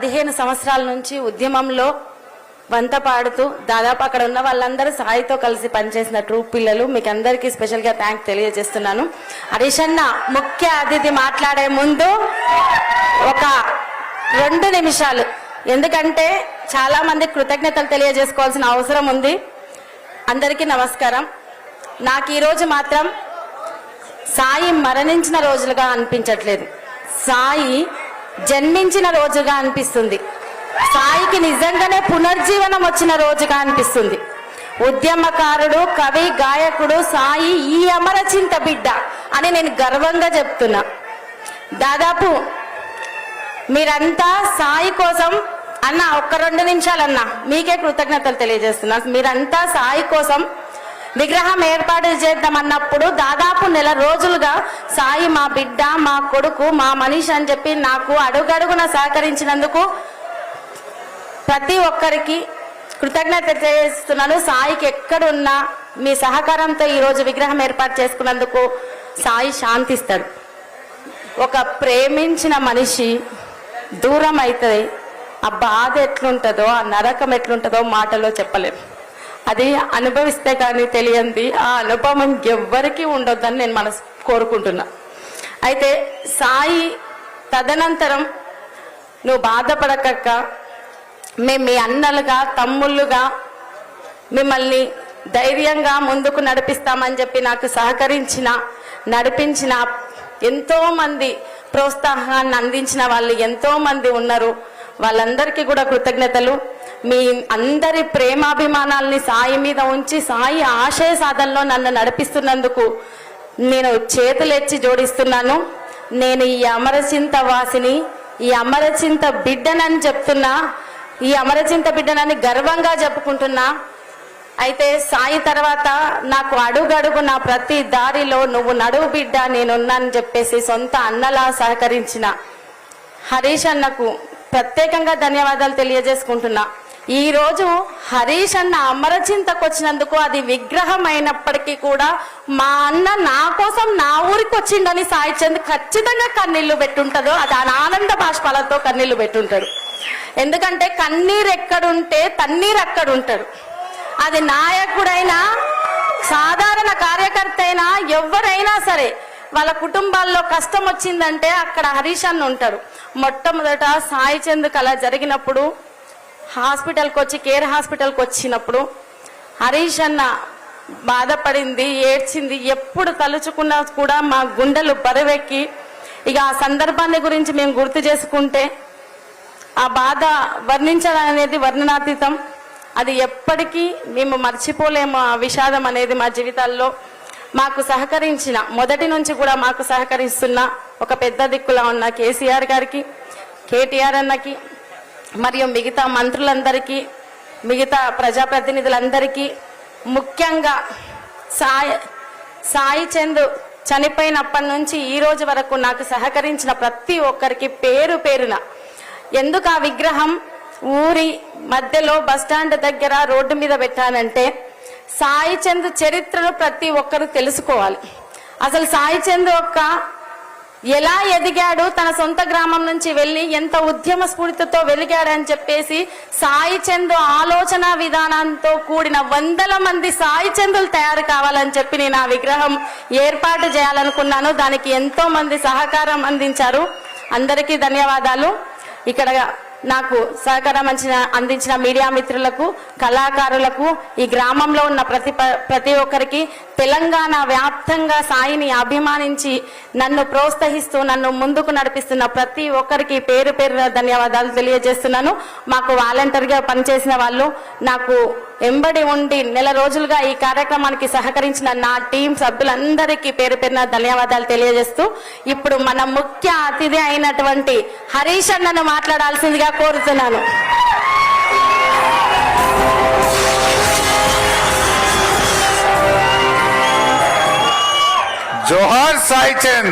15 సంవత్సరాల నుంచి ఉద్యమంలో వంత పాడుతూ దాదాపు అక్కడ ఉన్న వాళ్ళందరూ సాయితో కలిసి పనిచేసిన ట్రూప్ పిల్లలు మీకు అందరికీ స్పెషల్గా థ్యాంక్స్ తెలియజేస్తున్నాను. హరీష్ అన్న ముఖ్య అతిథి మాట్లాడే ముందు ఒక 2 నిమిషాలు, ఎందుకంటే చాలా మంది కృతజ్ఞతలు తెలియజేసుకోవాల్సిన అవసరం ఉంది. అందరికీ నమస్కారం. నాకు ఈరోజు మాత్రం సాయి మరణించిన రోజులుగా అనిపించట్లేదు, సాయి జన్మించిన రోజుగా అనిపిస్తుంది. సాయికి నిజంగానే పునర్జీవనం వచ్చిన రోజుగా అనిపిస్తుంది. ఉద్యమకారుడు, కవి, గాయకుడు సాయి ఈ అమరచింత బిడ్డ అని నేను గర్వంగా చెప్తున్నా. దాదాపు మీరంతా సాయి కోసం అన్న ఒక్క 2 నిమిషాలన్నా మీకే కృతజ్ఞతలు తెలియజేస్తున్నా. మీరంతా సాయి కోసం విగ్రహం ఏర్పాటు చేద్దామన్నప్పుడు దాదాపు 1 నెల రోజులుగా సాయి మా బిడ్డ, మా కొడుకు, మా మనిషి అని చెప్పి నాకు అడుగడుగున సహకరించినందుకు ప్రతి ఒక్కరికి కృతజ్ఞత తెలియజేస్తున్నాను. సాయికి ఎక్కడున్నా మీ సహకారంతో ఈరోజు విగ్రహం ఏర్పాటు చేసుకున్నందుకు సాయి శాంతిస్తాడు. ఒక ప్రేమించిన మనిషి దూరం అవుతుంది, ఆ బాధ ఎట్లుంటుందో, ఆ నరకం ఎట్లుంటుందో మాటలో చెప్పలేం. అది అనుభవిస్తే కానీ తెలియంది. ఆ అనుభవం ఎవ్వరికీ ఉండొద్దని నేను మనసు కోరుకుంటున్నా. అయితే సాయి తదనంతరం నువ్వు బాధపడకక్క, మేము మీ అన్నలుగా, తమ్ముళ్ళుగా మిమ్మల్ని ధైర్యంగా ముందుకు నడిపిస్తామని చెప్పి నాకు నడిపించిన ఎంతో మంది, ప్రోత్సాహాన్ని అందించిన వాళ్ళు ఎంతో మంది ఉన్నారు. వాళ్ళందరికీ కూడా కృతజ్ఞతలు. మీ అందరి ప్రేమాభిమానాల్ని సాయి మీద ఉంచి సాయి ఆశయ సాధనలో నన్ను నడిపిస్తున్నందుకు నేను చేతులెచ్చి జోడిస్తున్నాను. నేను ఈ అమరచింత వాసిని, ఈ అమరచింత బిడ్డనని చెప్తున్నా, ఈ అమరచింత బిడ్డనని గర్వంగా చెప్పుకుంటున్నా. అయితే సాయి తర్వాత నాకు అడుగడుగు నా ప్రతి దారిలో నువ్వు నడువు బిడ్డ నేనున్నానని చెప్పేసి సొంత అన్నలా సహకరించిన హరీష్ అన్నకు ప్రత్యేకంగా ధన్యవాదాలు తెలియజేసుకుంటున్నా. ఈ రోజు హరీష్ అన్న అమరచింతకు వచ్చినందుకు అది విగ్రహం అయినప్పటికీ కూడా మా అన్న నా కోసం నా ఊరికి వచ్చిండని సాయి చంద్ ఖచ్చితంగా కన్నీళ్లు పెట్టుంటదో, అది ఆనంద బాష్పాలతో కన్నీళ్లు పెట్టుంటాడు. ఎందుకంటే కన్నీరు ఎక్కడుంటే తన్నీరు అక్కడ ఉంటాడు. అది నాయకుడైనా, సాధారణ కార్యకర్త అయినా, ఎవరైనా సరే వాళ్ళ కుటుంబాల్లో కష్టం వచ్చిందంటే అక్కడ హరీష్ అన్న ఉంటాడు. మొట్టమొదట సాయి చంద్కి అలా జరిగినప్పుడు హాస్పిటల్కి వచ్చి, కేర్ హాస్పిటల్కి వచ్చినప్పుడు హరీష్ అన్న బాధపడింది, ఏడ్చింది. ఎప్పుడు తలుచుకున్నా కూడా మా గుండెలు బరువెక్కి, ఇక ఆ సందర్భాన్ని గురించి మేము గుర్తు చేసుకుంటే ఆ బాధ వర్ణించడం అనేది వర్ణనాతీతం. అది ఎప్పటికీ మేము మర్చిపోలేము. ఆ విషాదం అనేది మా జీవితాల్లో మాకు సహకరించిన, మొదటి నుంచి కూడా మాకు సహకరిస్తున్న ఒక పెద్ద దిక్కులా ఉన్న కేసీఆర్ గారికి, కేటీఆర్ అన్నకి, మరియు మిగతా మంత్రులందరికీ, మిగతా ప్రజాప్రతినిధులందరికీ, ముఖ్యంగా సాయి చంద్ చనిపోయినప్పటి నుంచి ఈ రోజు వరకు నాకు సహకరించిన ప్రతి ఒక్కరికి పేరు పేరున. ఎందుకు ఆ విగ్రహం ఊరి మధ్యలో బస్టాండ్ దగ్గర రోడ్డు మీద పెట్టానంటే సాయి చంద్ చరిత్రను ప్రతి ఒక్కరు తెలుసుకోవాలి. అసలు సాయి చంద్ ఎలా ఎదిగాడు, తన సొంత గ్రామం నుంచి వెళ్ళి ఎంత ఉద్యమ స్ఫూర్తితో వెలిగాడని చెప్పేసి సాయి చంద్ ఆలోచన విధానంతో కూడిన 100 మంది సాయి చందులు తయారు కావాలని చెప్పి నేను ఆ విగ్రహం ఏర్పాటు చేయాలనుకున్నాను. దానికి ఎంతో మంది సహకారం అందించారు. అందరికీ ధన్యవాదాలు. ఇక్కడ నాకు సహకారం అందించిన మీడియా మిత్రులకు, కళాకారులకు, ఈ గ్రామంలో ఉన్న ప్రతి ఒక్కరికి, తెలంగాణ వ్యాప్తంగా సాయిని అభిమానించి నన్ను ప్రోత్సహిస్తూ నన్ను ముందుకు నడిపిస్తున్న ప్రతి ఒక్కరికి పేరు పేరున ధన్యవాదాలు తెలియజేస్తున్నాను. మాకు వాలంటీర్గా పనిచేసిన వాళ్ళు, నాకు ఎంబడి ఉండి 1 నెల రోజులుగా ఈ కార్యక్రమానికి సహకరించిన నా టీం సభ్యులందరికీ పేరు పేరున ధన్యవాదాలు తెలియజేస్తూ ఇప్పుడు మన ముఖ్య అతిథి అయినటువంటి హరీష్ అన్నను మాట్లాడాల్సిందిగా కోరుతున్నాను. జోహార్ సాయి చంద్.